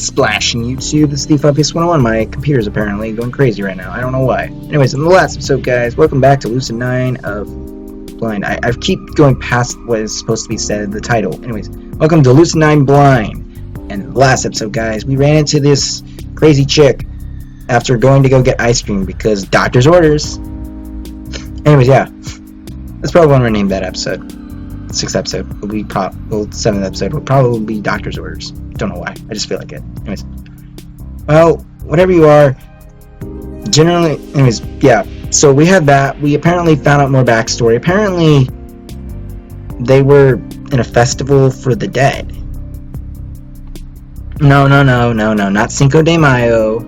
splashing YouTube. This is the Roughhousing 101. My computer's apparently going crazy right now. I don't know why. Anyways, in the last episode, guys, welcome back to Lucid9 of Blind. I keep going past what is supposed to be said in the title. Anyways, welcome to Lucid9 Blind. And in the last episode, guys, we ran into this crazy chick after going to go get ice cream because doctor's orders. Anyways, yeah. That's probably what I'm going to name that episode. 6th episode will be 7th episode will probably be doctor's orders. Don't know why. I just feel like it. Anyways. Well, whatever you are, generally, anyways, yeah. So we had that. We apparently found out more backstory. Apparently, they were in a festival for the dead. No, not Cinco de Mayo.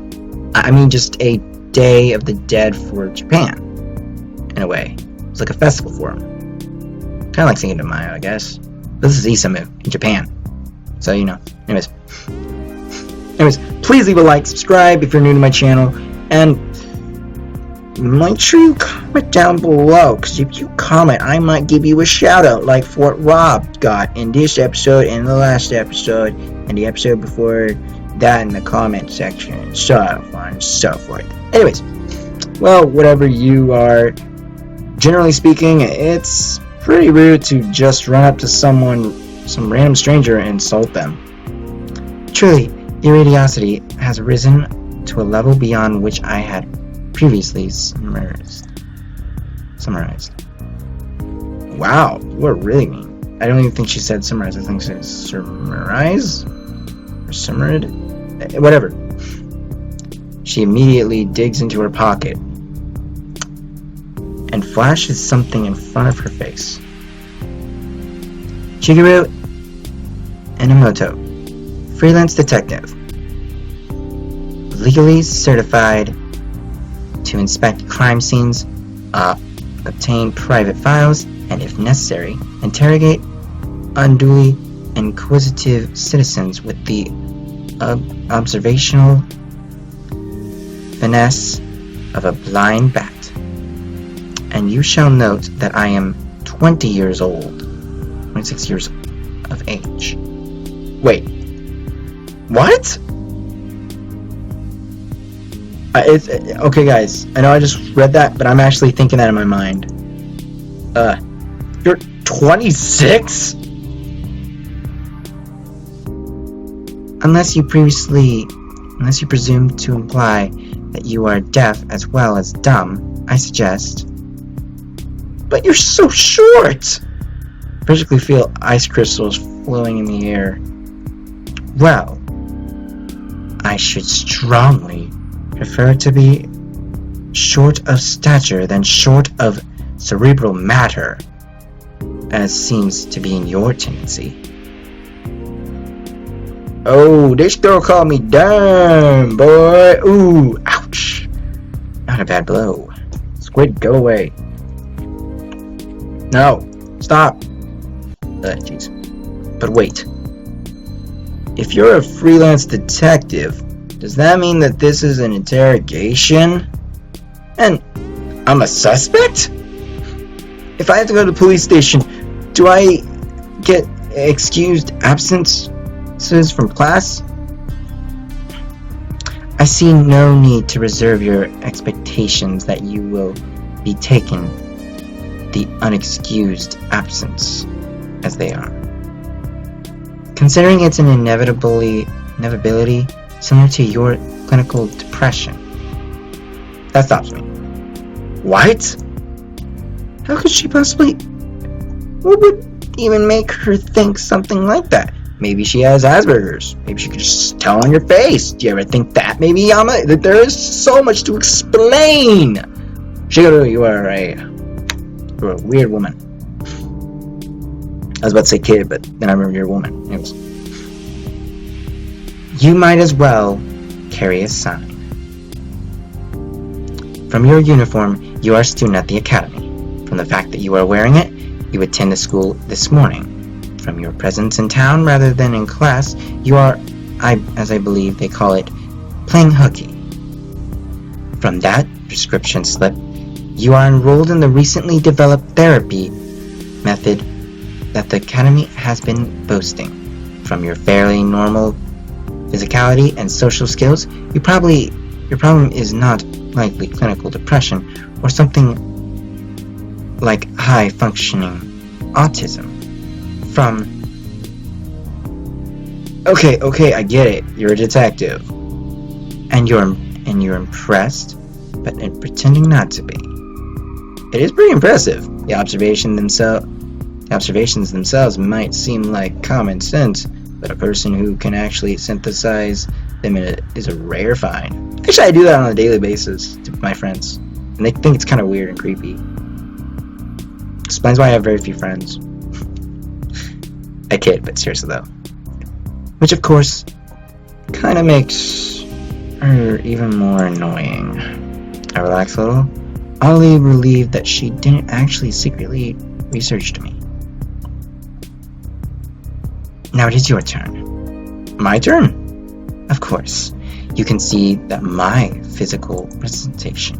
I mean, just a Day of the Dead for Japan. In a way. It's like a festival for them. Kind of like Cinco de Mayo, I guess. This is Isamu in Japan. So, you know. Anyways, please leave a like, subscribe if you're new to my channel, and make sure you comment down below, because if you comment, I might give you a shout out like Fort Rob got in this episode, and the last episode, and the episode before that in the comment section, and so on and so forth. Anyways, well, whatever you are, generally speaking, it's pretty rude to just run up to someone, some random stranger, and insult them. Truly, your radiosity has risen to a level beyond which I had previously summarized. Wow, you are really mean. I don't even think she said summarize. I think she said summarize? Or summarized? Whatever. She immediately digs into her pocket and flashes something in front of her face. Shigeru Enomoto, freelance detective, legally certified to inspect crime scenes, obtain private files, and if necessary, interrogate unduly inquisitive citizens with the observational finesse of a blind bat. And you shall note that I am 20 years old, 26 years of age. Wait, what? Okay, guys, I know I just read that, but I'm actually thinking that in my mind. You're 26? Unless you presume to imply that you are deaf as well as dumb, I suggest. But you're so short! I physically feel ice crystals flowing in the air. Well, I should strongly prefer to be short of stature than short of cerebral matter, as seems to be in your tendency. Oh, this girl called me dumb, boy. Ooh, ouch. Not a bad blow. Squid, go away. No, stop. Jeez. But wait. If you're a freelance detective, does that mean that this is an interrogation? And I'm a suspect? If I have to go to the police station, do I get excused absences from class? I see no need to reserve your expectations that you will be taken the unexcused absence as they are. Considering it's an inevitability similar to your clinical depression. That stops me. What? How could she possibly... What would even make her think something like that? Maybe she has Asperger's. Maybe she could just tell on your face. Do you ever think that? Maybe that there is so much to explain. Shigeru, you're a weird woman. I was about to say kid, but then I remember you're a woman. Anyways. You might as well carry a sign. From your uniform, you are a student at the academy. From the fact that you are wearing it, you attend the school this morning. From your presence in town rather than in class, you are, as I believe they call it, playing hooky. From that prescription slip, you are enrolled in the recently developed therapy method that the academy has been boasting. From your fairly normal physicality, and social skills, your problem is not likely clinical depression or something like high-functioning autism. Okay, I get it. You're a detective. And you're impressed, but pretending not to be. It is pretty impressive. The observations themselves might seem like common sense, but a person who can actually synthesize them is a rare find. Actually, I do that on a daily basis to my friends, and they think it's kind of weird and creepy. Explains why I have very few friends. I kid, but seriously though. Which of course, kind of makes her even more annoying. I relax a little, oddly relieved that she didn't actually secretly research me. Now it is your turn. My turn? Of course. You can see that my physical presentation.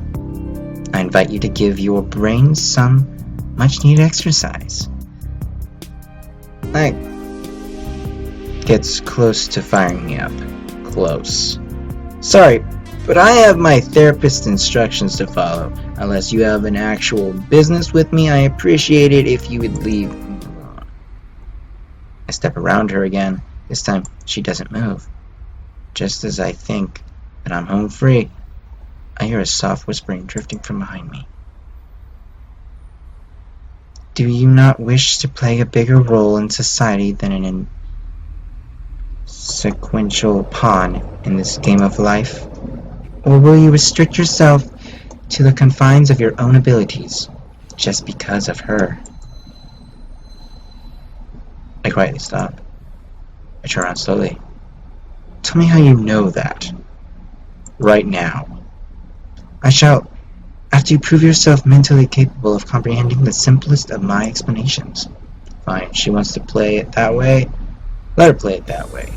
I invite you to give your brain some much-needed exercise. That gets close to firing me up. Close. Sorry, but I have my therapist's instructions to follow. Unless you have an actual business with me, I appreciate it if you would leave me alone. I step around her again. This time, she doesn't move. Just as I think that I'm home free, I hear a soft whispering drifting from behind me. Do you not wish to play a bigger role in society than an inconsequential pawn in this game of life? Or will you restrict yourself to the confines of your own abilities just because of her? I quietly stop. I turn around slowly. Tell me how you know that. Right now. I shall, after you prove yourself mentally capable of comprehending the simplest of my explanations. Fine, she wants to play it that way. Let her play it that way.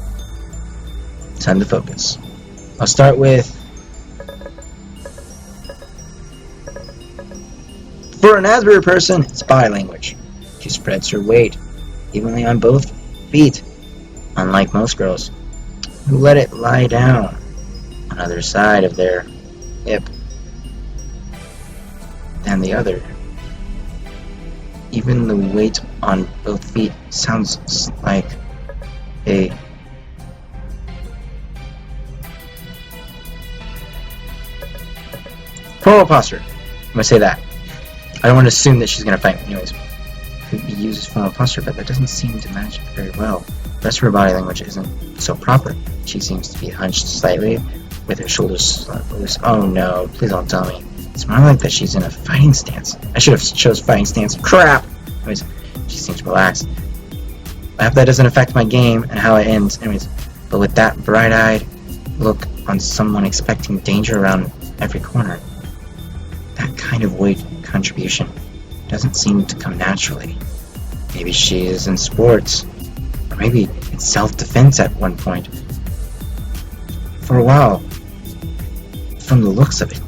Time to focus. I'll start with... For an Asperger person, it's body language. She spreads her weight evenly on both feet, unlike most girls, who let it lie down on either side of their hip than the other. Even the weight on both feet sounds like a formal posture. I'm gonna say that. I don't want to assume that she's gonna fight me. Anyways, could be used as formal posture, but that doesn't seem to match it very well. The rest of her body language isn't so proper. She seems to be hunched slightly, with her shoulders loose. Oh no, please don't tell me. It's more like that she's in a fighting stance. I should have chose fighting stance. Crap! Anyways, she seems relaxed. I hope that doesn't affect my game and how it ends. Anyways, but with that bright-eyed look on someone expecting danger around every corner, that kind of weight contribution doesn't seem to come naturally. Maybe she is in sports, or maybe it's self-defense at one point. For a while, from the looks of it.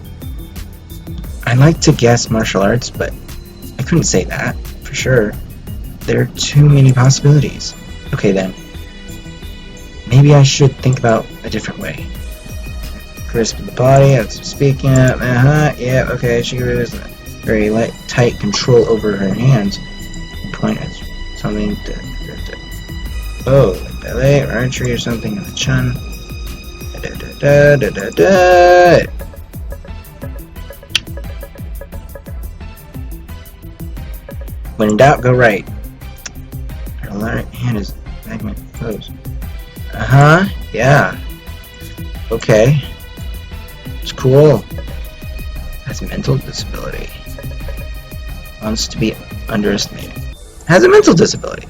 I'd like to guess martial arts, but I couldn't say that, for sure. There are too many possibilities. Okay then, maybe I should think about a different way. Crisp of the body, that's speaking up, yeah, okay, she has very light, tight control over her hands. Point at something, like ballet or archery or something in the chin. When in doubt, go right. Her right hand is segment closed. Yeah. Okay. It's cool. Has mental disability. Wants to be underestimated. Has a mental disability.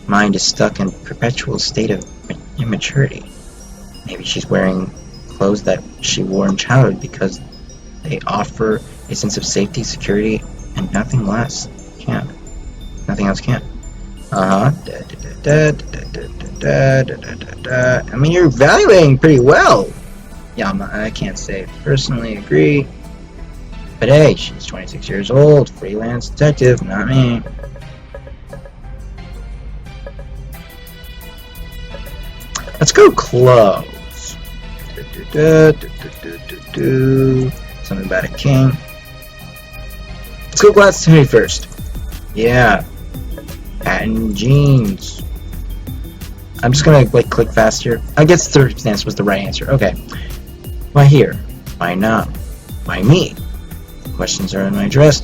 Mind is stuck in perpetual state of immaturity. Maybe she's wearing clothes that she wore in childhood because they offer a sense of safety, security, and nothing less. Nothing else can. I mean, you're evaluating pretty well. Yeah, I can't say personally agree. But hey, she's 26 years old, freelance detective, not me. Let's go close. Something about a king. Let's go glass to me first. Yeah. Patent jeans. I'm just gonna like click faster. I guess circumstance was the right answer. Okay. Why here? Why not? Why me? Questions are in my dress.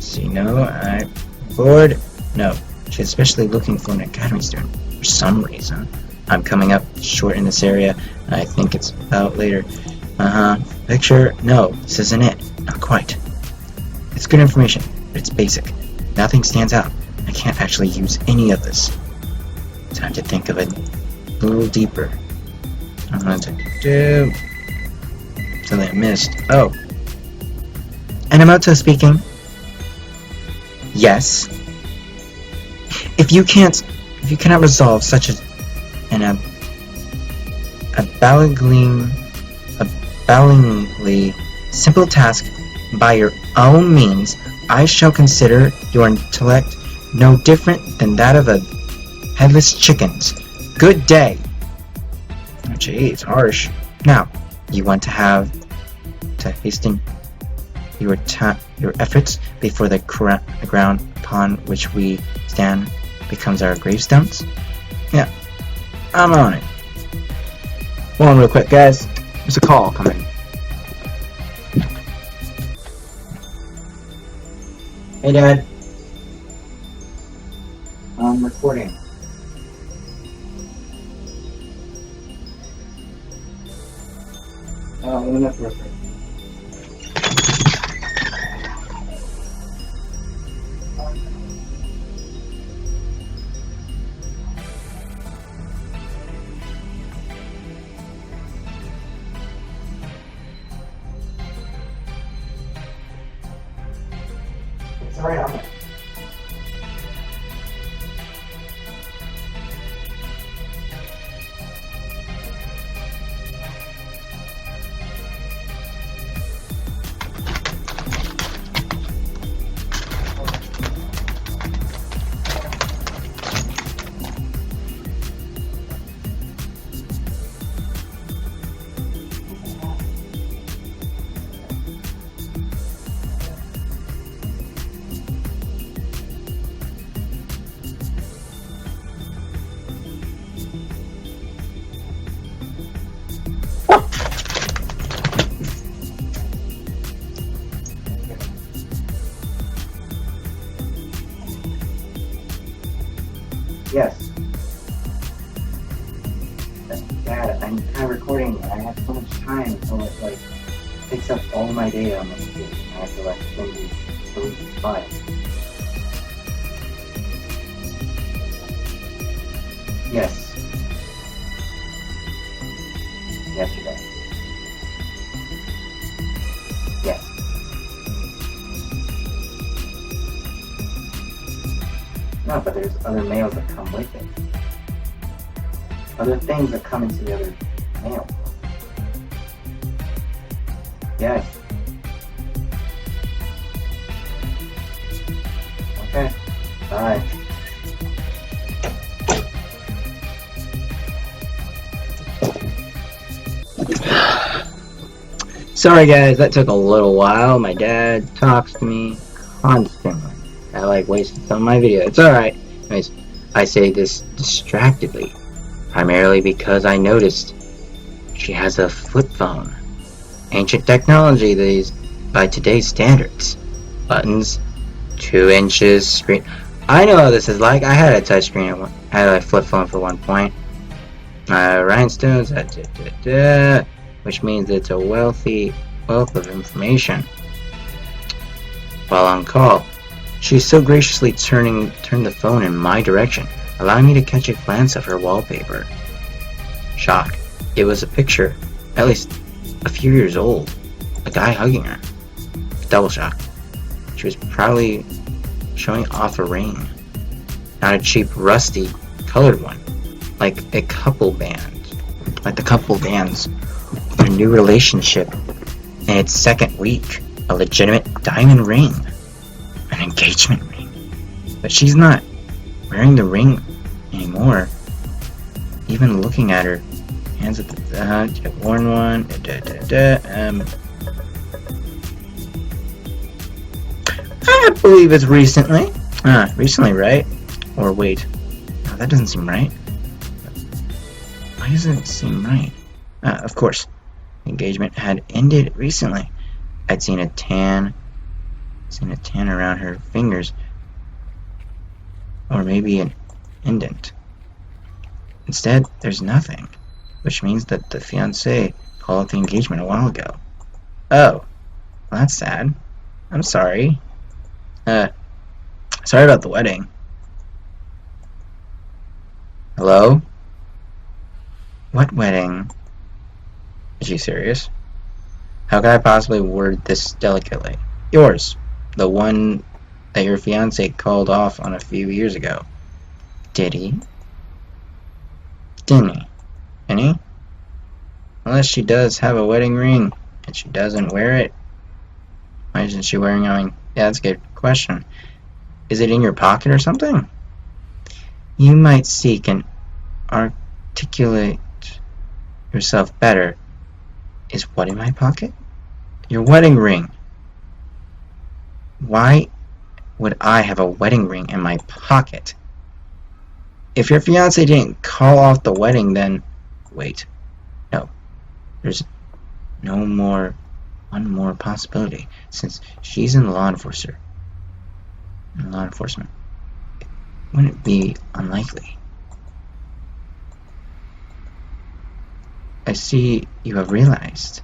See, no, I'm bored. No. She's especially looking for an academy student for some reason. I'm coming up short in this area, and I think it's about later. Picture? No, this isn't it. Not quite. It's good information, but it's basic. Nothing stands out. I can't actually use any of this. Time to think of it a little deeper. I'm going to do something I missed. Oh. Enomoto speaking. Yes. If you cannot resolve such an bellingly simple task by your own means, I shall consider your intellect no different than that of a headless chicken's. Good day. Oh, jeez, harsh. Now, you want to hasten your efforts before the ground upon which we stand becomes our gravestones? Yeah, I'm on it. Hold on real quick, guys. There's a call coming. Hey, Dad. I'm recording. Enough real quick. Sorry, I'm Yes. Dad, I'm kind of recording and I have so much time, so it like takes up all my data on my computer. I have to like maybe delete the file. Yes. Yesterday. Yes. No, but there's other mails that come with it. Other things that come into the other mail. Yes. Okay. Bye. Sorry guys, that took a little while. My dad talks to me constantly. I like wasted some of my video. It's alright. Anyways, I say this distractedly, primarily because I noticed she has a flip phone. Ancient technology by today's standards. Buttons, 2 inches, screen. I know how this is like. I had a touch screen I had a flip phone for one point. Rhinestones, which means it's a wealth of information. While on call, she so graciously turned the phone in my direction, allowing me to catch a glance of her wallpaper. Shock. It was a picture, at least a few years old. A guy hugging her. Double shock. She was proudly showing off a ring. Not a cheap, rusty, colored one. Like a couple band. Like the couple bands. A new relationship. In its second week. A legitimate diamond ring. An engagement ring. But she's not wearing the ring anymore. even looking at her. Hands at the worn one. I believe it's recently. Recently, right? Or wait. No, that doesn't seem right. Why doesn't it seem right? Of course. The engagement had ended recently. I'd seen a tan around her fingers. Or maybe an indent. Instead, there's nothing. Which means that the fiancé called off the engagement a while ago. Oh. Well, that's sad. I'm sorry. Sorry about the wedding. Hello? What wedding? Is she serious? How could I possibly word this delicately? Yours. The one that your fiancé called off on a few years ago. Did he? Didn't he? Any? Unless she does have a wedding ring and she doesn't wear it. Why isn't she wearing it? Yeah, that's a good question. Is it in your pocket or something? You might seek and articulate yourself better. Is what in my pocket? Your wedding ring. Why would I have a wedding ring in my pocket? If your fiancé didn't call off the wedding, then... Wait. No. There's one more possibility. Since she's in law enforcement. Wouldn't it be unlikely? I see you have realized.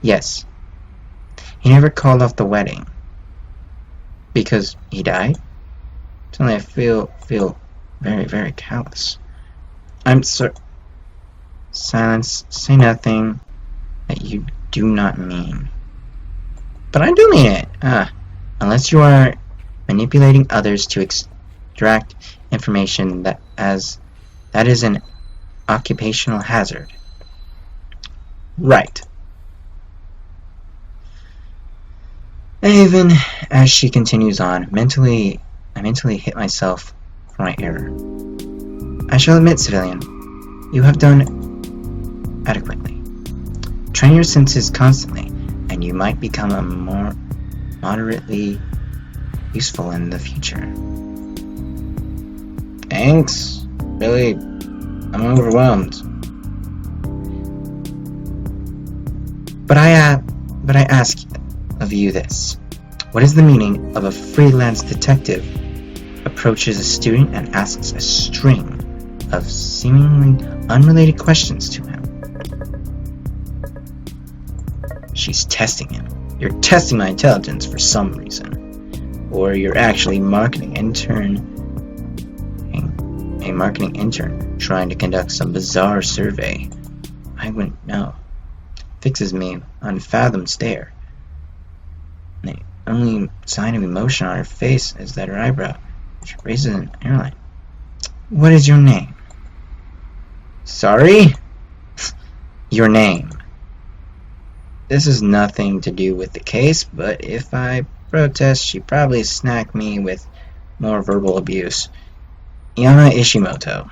Yes. He never called off the wedding. Because he died? Suddenly I feel very, very callous. I'm sorry. Silence. Say nothing that you do not mean. But I do mean it. Unless you are manipulating others to extract information that is an occupational hazard. Right. Even as she continues on, I mentally hit myself for my error. I shall admit, civilian, you have done adequately. Train your senses constantly, and you might become a more moderately useful in the future. Thanks. Really, I'm overwhelmed. But I ask of you this. What is the meaning of a freelance detective approaches a student and asks a string of seemingly unrelated questions to him? She's testing him. You're testing my intelligence for some reason. Or you're actually a marketing intern trying to conduct some bizarre survey. I wouldn't know. Fixes me unfathomed stare. The only sign of emotion on her face is that her eyebrow raises an airline. What is your name? Sorry? Your name. This has nothing to do with the case, but if I protest, she'd probably snack me with more verbal abuse. Yana Ishimoto.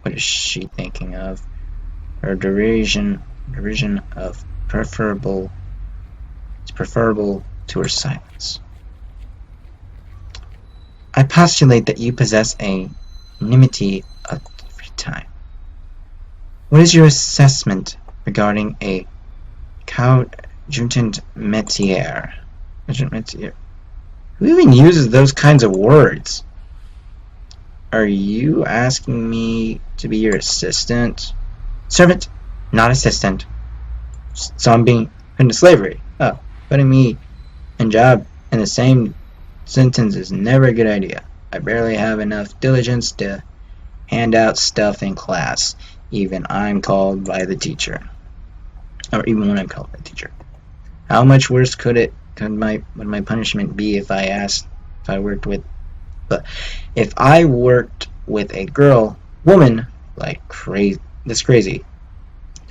What is she thinking of? Her derision of preferable to her silence. I postulate that you possess a enmity of free time. What is your assessment regarding a conjutant métier? Who even uses those kinds of words? Are you asking me to be your assistant? Servant, not assistant. So I'm being put into slavery. Oh, putting me and job in the same sentence is never a good idea. I barely have enough diligence to hand out stuff in class, even I'm called by the teacher. Or even when I'm called by the teacher. How much worse would my punishment be if I worked with a woman like this crazy?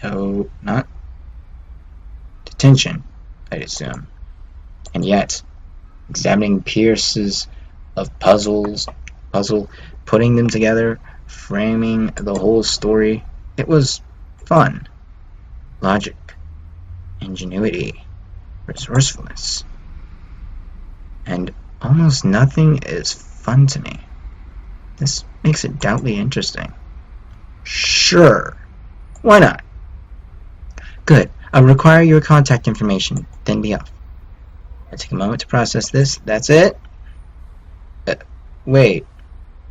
No, not detention, I'd assume. And yet, examining pieces of puzzle, putting them together, framing the whole story. It was fun. Logic, ingenuity, resourcefulness. And almost nothing is fun to me. This makes it doubly interesting. Sure. Why not? Good. I'll require your contact information, then be off. I'll take a moment to process this. That's it? Wait.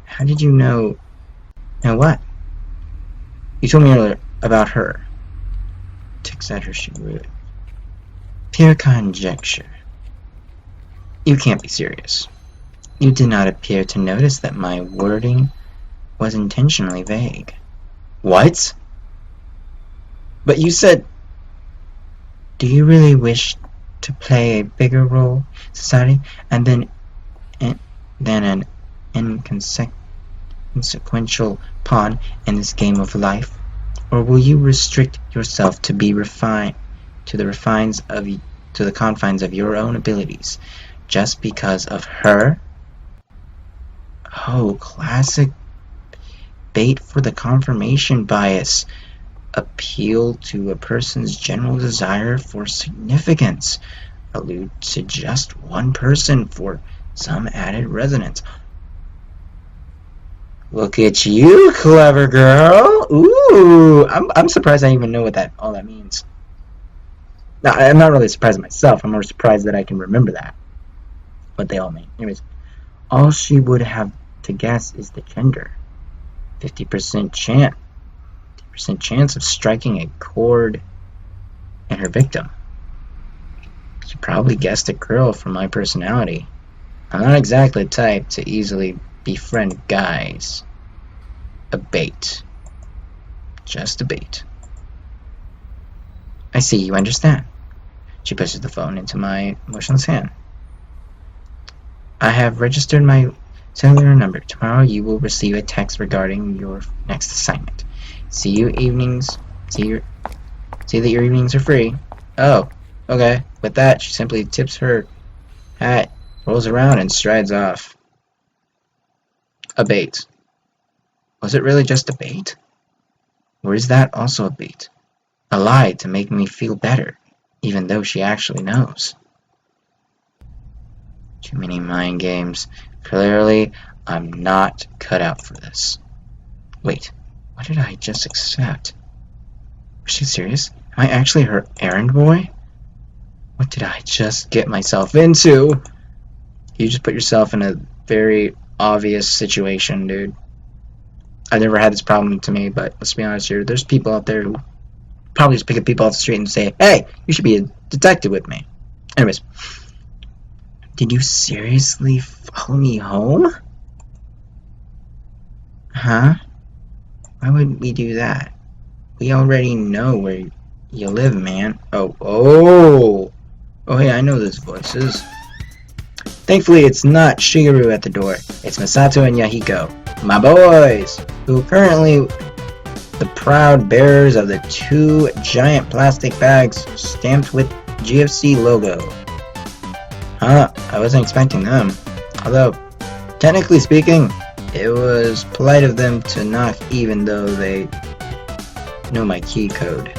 How did you know... Know what? You told me earlier about her. Ticks at her she pure conjecture. You can't be serious. You did not appear to notice that my wording was intentionally vague. What? But you said... Do you really wish to play a bigger role in society and then an inconsequential pawn in this game of life? Or will you restrict yourself to be refined to the confines of your own abilities just because of her? Oh, classic bait for the confirmation bias. Appeal to a person's general desire for significance. Allude to just one person for some added resonance. Look at you, clever girl. Ooh, I'm surprised I even know what all that means. No, I'm not really surprised myself. I'm more surprised that I can remember that. What they all mean. Anyways, all she would have to guess is the gender. 50% chance of striking a chord in her victim. She probably guessed a girl from my personality. I'm not exactly the type to easily befriend guys. A bait. Just a bait. I see you understand. She pushes the phone into my motionless hand. I have registered my cellular number. Tomorrow you will receive a text regarding your next assignment. See that your evenings are free. Oh, okay. With that, she simply tips her hat, rolls around, and strides off. A bait. Was it really just a bait? Or is that also a bait? A lie to make me feel better, even though she actually knows. Too many mind games. Clearly, I'm not cut out for this. Wait. What did I just accept? Was she serious? Am I actually her errand boy? What did I just get myself into? You just put yourself in a very obvious situation, dude. I've never had this problem to me, but let's be honest here. There's people out there who probably just pick up people off the street and say, hey, you should be a detective with me. Anyways. Did you seriously follow me home? Huh? Why would we do that? We already know where you live, man. Oh, hey, I know those voices. Thankfully, it's not Shigeru at the door. It's Masato and Yahiko, my boys, who are currently the proud bearers of the 2 giant plastic bags stamped with GFC logo. Huh, I wasn't expecting them. Although, technically speaking, it was polite of them to knock even though they know my key code.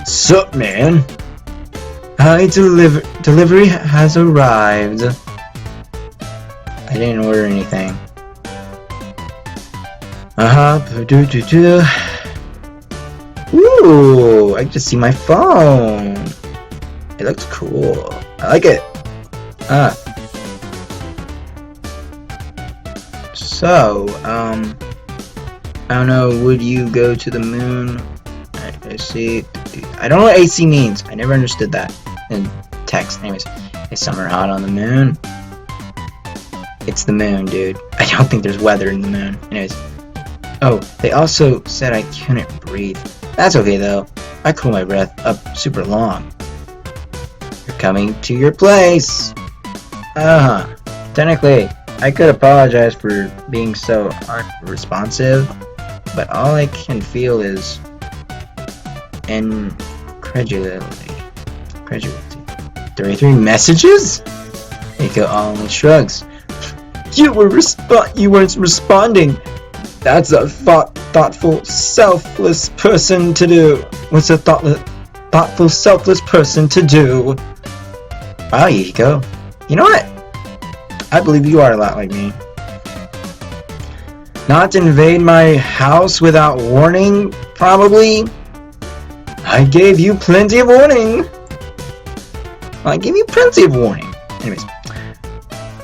Sup, man? Hi, delivery has arrived. I didn't order anything. Ooh, I can just see my phone. It looks cool. I like it. So, I don't know, would you go to the moon? I see. I don't know what AC means. I never understood that in text. Anyways, is summer hot on the moon? It's the moon, dude. I don't think there's weather in the moon. Anyways. Oh, they also said I couldn't breathe. That's okay, though. I cool my breath up super long. You're coming to your place. Technically, I could apologize for being so unresponsive, but all I can feel is incredulity. 33 messages? Yahiko only shrugs. You weren't responding. That's a thoughtful, selfless person to do. What's a thoughtful, selfless person to do? Wow, Yahiko. You know what? I believe you are a lot like me. Not invade my house without warning, probably. I gave you plenty of warning. I gave you plenty of warning. Anyways,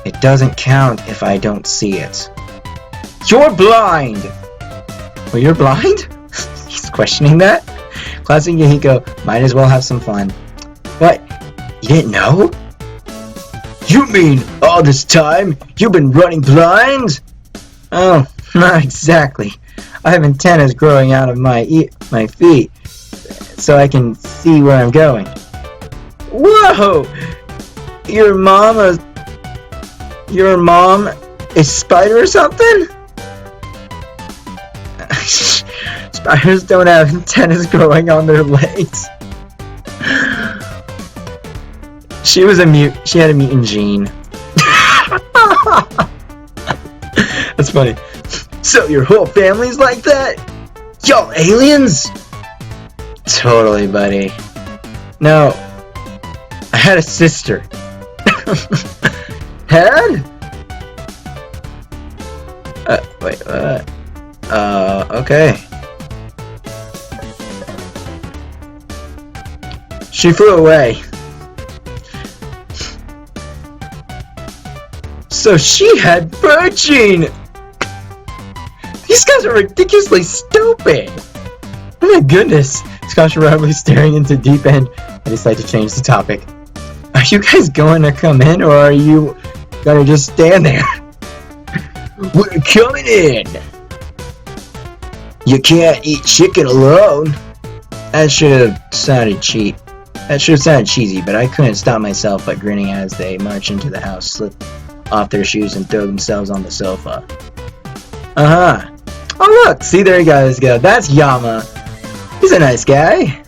it doesn't count if I don't see it. You're blind! Well, you're blind? He's questioning that? Classic Yahiko, might as well have some fun. What? You didn't know? You mean all this time you've been running blind? Oh, not exactly. I have antennas growing out of my feet, so I can see where I'm going. Whoa! Your mom is spider or something? Spiders don't have antennas growing on their legs. She had a mutant gene. That's funny. So your whole family's like that? Y'all aliens? Totally, buddy. No. I had a sister. Had? Wait, okay. She flew away. So she had bird gene! These guys are ridiculously stupid! Oh my goodness! Scotch Roughhousing staring into deep end. I decide to change the topic. Are you guys going to come in, or are you gonna just stand there? We're coming in! You can't eat chicken alone! That should have sounded cheap. That should have sounded cheesy, but I couldn't stop myself by grinning as they march into the house, slip off their shoes, and throw themselves on the sofa. Uh-huh. Oh look! See, there you guys go. That's Yama. He's a nice guy,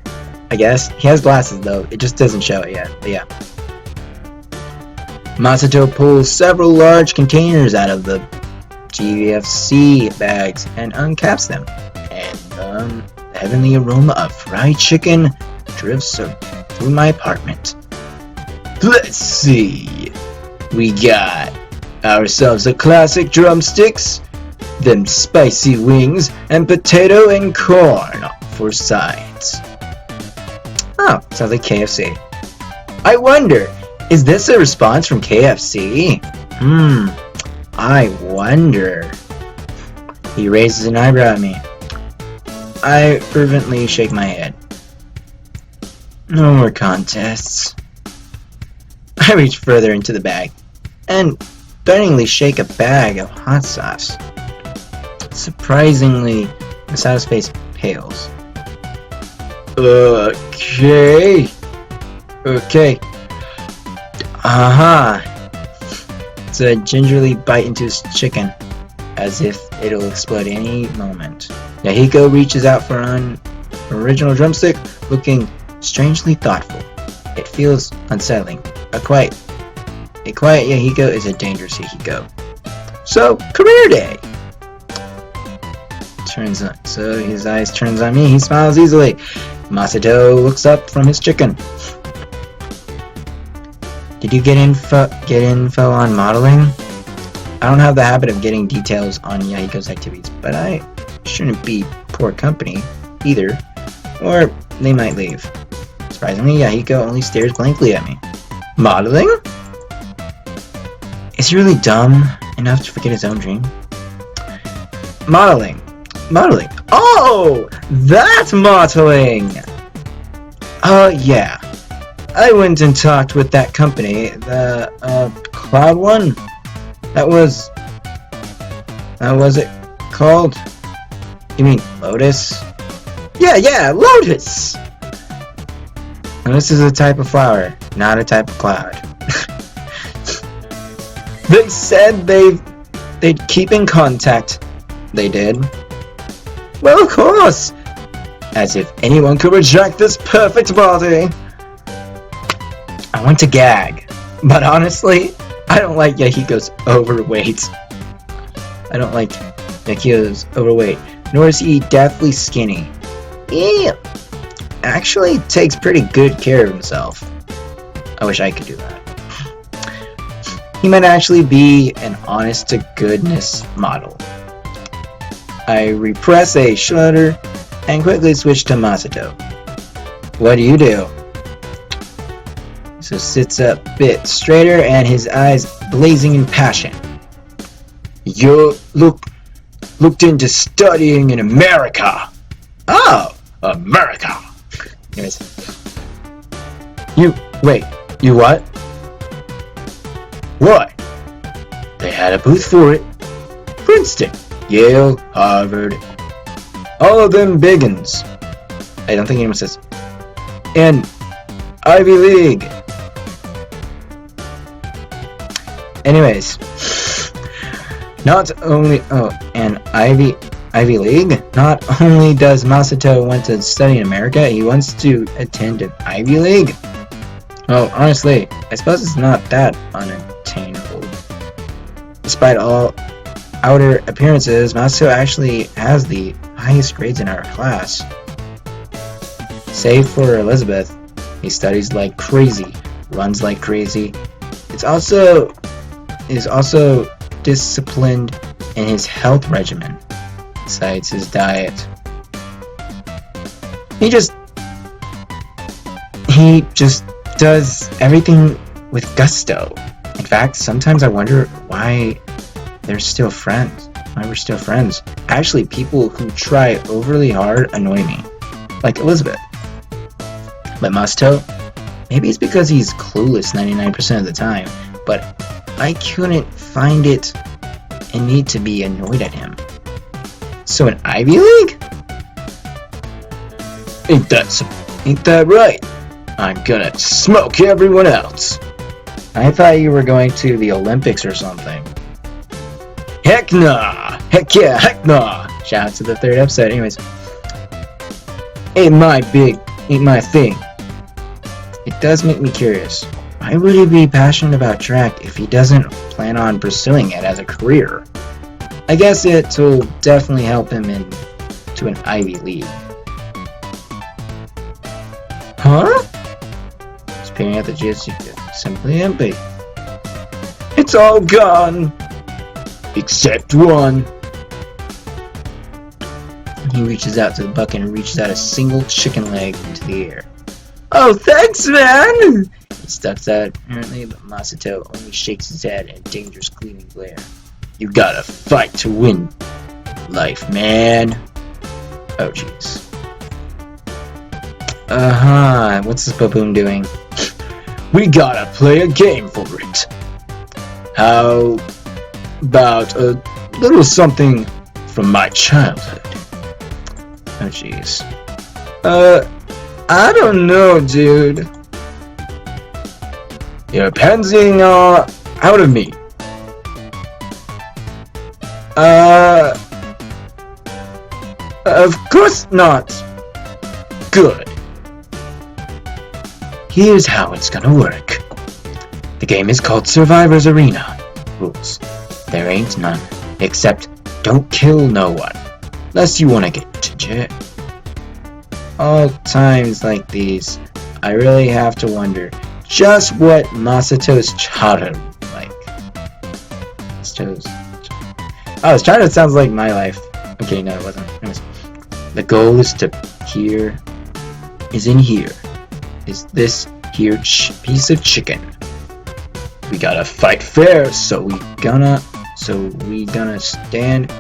I guess. He has glasses though. It just doesn't show it yet, but yeah. Masato pulls several large containers out of the GFC bags and uncaps them. And the heavenly aroma of fried chicken drifts through my apartment. Let's see. We got ourselves a classic drumsticks, them spicy wings, and potato and corn for sides. Oh, sounds like KFC. I wonder, is this a response from KFC? I wonder. He raises an eyebrow at me. I fervently shake my head. No more contests. I reach further into the bag and stunningly shake a bag of hot sauce. Surprisingly, Masato's face pales. Okay. So I gingerly bite into his chicken, as if it'll explode any moment. Yahiko reaches out for an original drumstick, looking strangely thoughtful. It feels unsettling. A quiet Yahiko is a dangerous Yahiko. So, career day! So his eyes turns on me, he smiles easily. Masato looks up from his chicken. Did you get info on modeling? I don't have the habit of getting details on Yahiko's activities, but I shouldn't be poor company either, or they might leave. Surprisingly, Yahiko only stares blankly at me. Modeling? Is he really dumb enough to forget his own dream? Modeling. Oh! That's modeling! Yeah. I went and talked with that company, the, Cloud one? That was it called? You mean Lotus? Yeah, Lotus! Lotus is a type of flower, not a type of cloud. They said they'd keep in contact. They did. Well, of course! As if anyone could reject this perfect body! I want to gag, but honestly, I don't like Yahiko's overweight. I don't like Yahiko's overweight. Nor is he deathly skinny. He actually takes pretty good care of himself. I wish I could do that. He might actually be an honest-to-goodness model. I repress a shutter and quickly switch to Masato. What do you do? So sits up a bit straighter and his eyes blazing in passion. You looked into studying in America. Oh, America. Anyways. You what? What? They had a booth for it. Princeton, Yale, Harvard. All of them biggins. I don't think anyone says. And Ivy League. Anyways. Not only and Ivy League. Not only does Masato want to study in America, he wants to attend an Ivy League. Well, honestly, I suppose it's not that unattainable. Despite all outer appearances, Masato actually has the highest grades in our class. Save for Elizabeth, he studies like crazy, runs like crazy. Is also disciplined in his health regimen, besides his diet. He just does everything with gusto. In fact, sometimes I wonder why we're still friends. Actually, people who try overly hard annoy me, like Elizabeth. But Masato, maybe it's because he's clueless 99% of the time, but I couldn't find it and need to be annoyed at him. So an Ivy League? Ain't that right? I'm gonna smoke everyone else. I thought you were going to the Olympics or something. Heck nah! Heck yeah, heck nah! Shout out to the 3rd episode. Anyways. Ain't my thing. It does make me curious. Why would he be passionate about track if he doesn't plan on pursuing it as a career? I guess it will definitely help him into an Ivy League. Huh? Peering at the GSU, simply empty. It's all gone! Except one. He reaches out to the bucket and reaches out a single chicken leg into the air. Oh, thanks, man! He stucks out apparently, but Masato only shakes his head in a dangerous gleaming glare. You gotta fight to win life, man. Oh, jeez. What's this baboon doing? We gotta play a game for it. How about a little something from my childhood? Oh, jeez. I don't know, dude. You're pansying out of me. Of course not. Good. Here's how it's gonna work. The game is called Survivor's Arena. Rules. There ain't none. Except, don't kill no one. Unless you wanna get to jail. All times like these, I really have to wonder just what Masato's childhood was like. Oh, his childhood sounds like my life. Okay, no, it wasn't. The goal is to here. Is this here piece of chicken. We gotta fight fair, so we gonna stand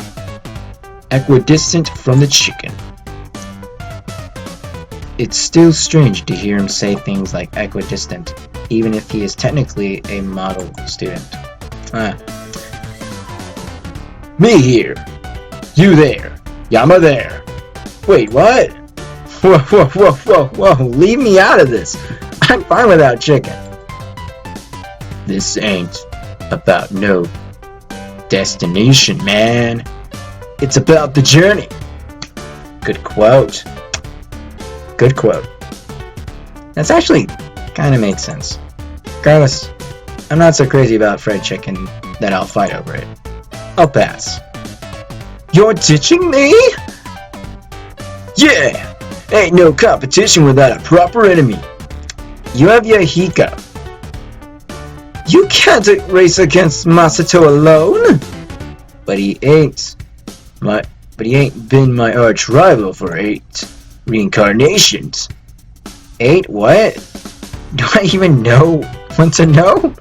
equidistant from the chicken. It's still strange to hear him say things like equidistant, even if he is technically a model student. Me here. You there. Yama there. Wait, what? Whoa, leave me out of this. I'm fine without chicken. This ain't about no destination, man. It's about the journey. Good quote. That's actually kind of makes sense. Regardless, I'm not so crazy about fried chicken that I'll fight over it. I'll pass. You're ditching me? Yeah! Ain't no competition without a proper enemy. You have Yahiko. You can't race against Masato alone! But he ain't been my arch rival for 8 reincarnations. 8 what? Do I even want to know?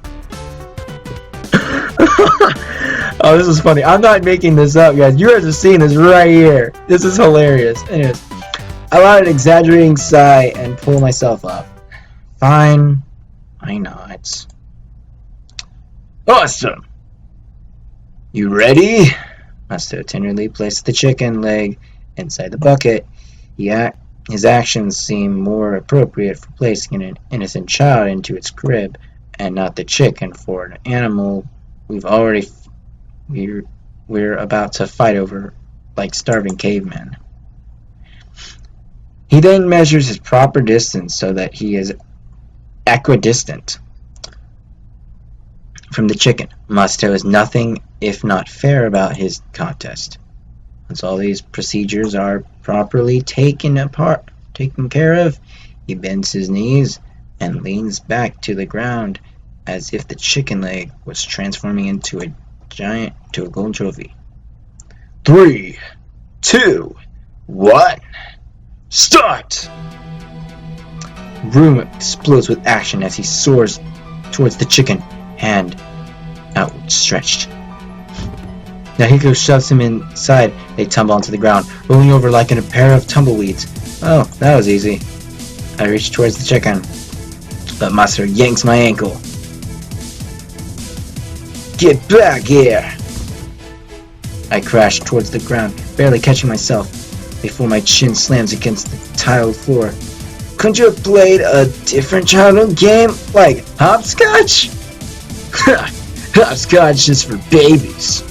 Oh, this is funny. I'm not making this up, guys. You guys are seeing this right here. This is hilarious. Anyways, I let an exaggerating sigh and pull myself up. Fine. Why not? Awesome! You ready? Masato tenderly placed the chicken leg inside the bucket. His actions seemed more appropriate for placing an innocent child into its crib, and not the chicken for an animal we're about to fight over like starving cavemen. He then measures his proper distance so that he is equidistant from the chicken. Masato is nothing if not fair about his contest. Once all these procedures are properly taken care of, he bends his knees and leans back to the ground as if the chicken leg was transforming into a golden trophy. 3, 2, 1, start! The room explodes with action as he soars towards the chicken, hand outstretched. Yahiko shoves him inside. They tumble onto the ground, rolling over like in a pair of tumbleweeds. Oh, that was easy. I reach towards the chicken, but Masato yanks my ankle. Get back here! I crash towards the ground, barely catching myself, before my chin slams against the tiled floor. Couldn't you have played a different childhood game, like hopscotch? Hopscotch is for babies.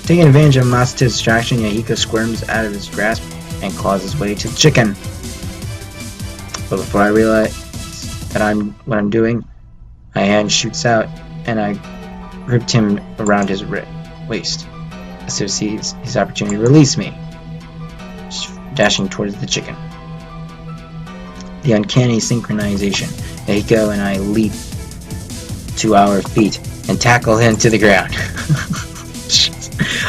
Taking advantage of Masato's distraction, Yahiko squirms out of his grasp and claws his way to the chicken. But before I realize what I'm doing, my hand shoots out and I gripped him around his waist. Masato sees his opportunity to release me, dashing towards the chicken. The uncanny synchronization. Yahiko and I leap to our feet and tackle him to the ground.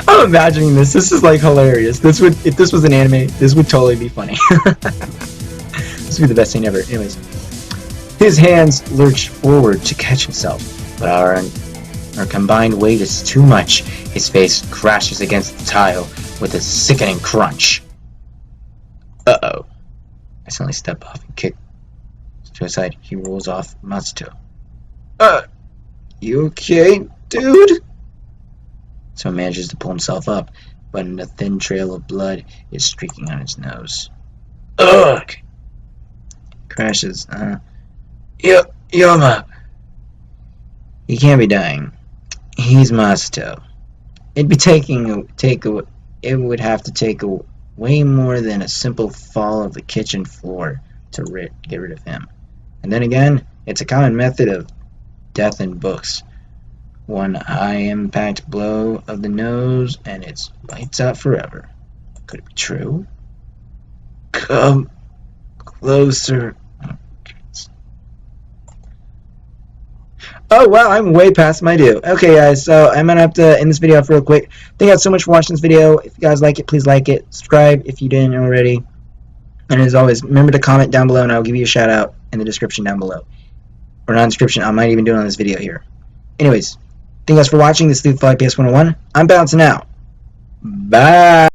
I'm imagining this. This is like hilarious. If this was an anime, this would totally be funny. This would be the best thing ever. Anyways, his hands lurch forward to catch himself, but our combined weight is too much. His face crashes against the tile with a sickening crunch. Uh-oh. I suddenly step off and kick to his side. He rolls off Masato. You okay, dude? So he manages to pull himself up, but a thin trail of blood is streaking on his nose. Ugh! Crashes. Yoma! He can't be dying. He's Masato. It would have to take way more than a simple fall of the kitchen floor to get rid of him. And then again, it's a common method of death in books. One high-impact blow of the nose, and it's lights out forever. Could it be true? Come closer. Oh, wow, I'm way past my due. Okay, guys, so I'm going to have to end this video off real quick. Thank you guys so much for watching this video. If you guys like it, please like it. Subscribe if you didn't already. And as always, remember to comment down below, and I'll give you a shout-out in the description down below. Or not in the description, I might even do it on this video here. Anyways, thank you guys for watching. This is PS101. I'm bouncing out. Bye.